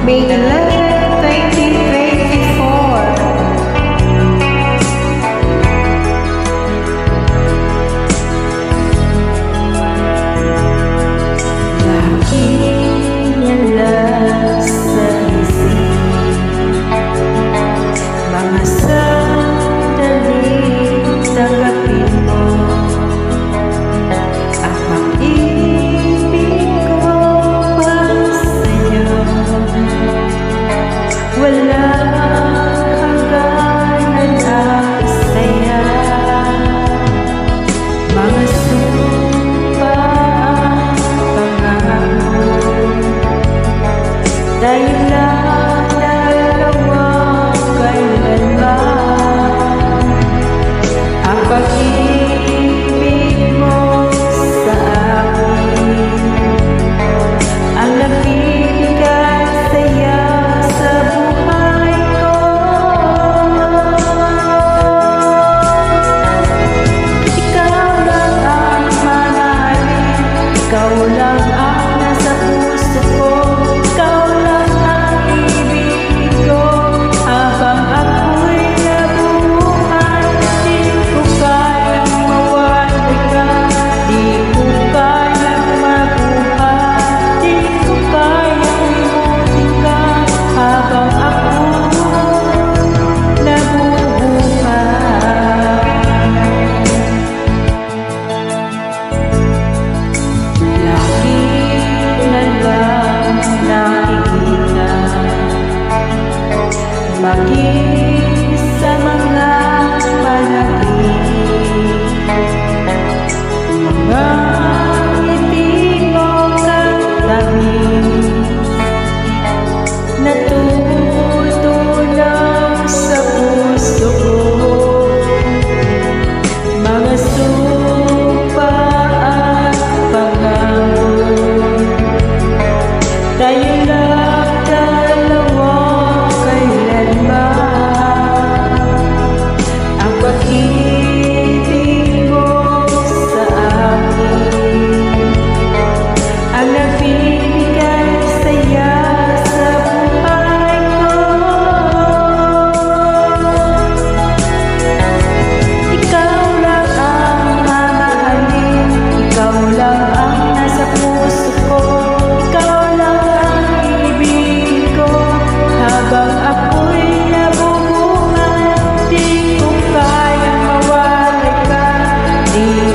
May 11, 2024. Laging yalas sa isip, mga sandaling tanggapin mo ang pag-ibig ko para sa'yo. Walang hangganan ang saya, mga sumpang pangako, dahil lang dalawang kailanman ang pag-ibig mo sa akin, ang nagbibigay saya sa buhay ko. Ikaw lang ang mamahalin, ikaw lang ang nasa puso ko, ikaw lang ang ibig ko habang ako'y nabuhay. Di ko kayang mawala ka, di ko kayang mabuhay, di ko kayang limutin ka habang ako'y nabubuhay. Lagi na lang nakikita, maging sa mga panaginip, mga ngiti mo katamis, natutulog sa puso ko, mga sumpa at pangako, tayo lang dalawang kailanman, ang pag-ibig mo sa akin, ang nagbibigay saya sa buhay ko. Ikaw lang ang mamahalin, ikaw lang ang nasa puso ko, ikaw lang ang ibig ko habang ako'y nabubuhay. Di ko kayang mawala ka, di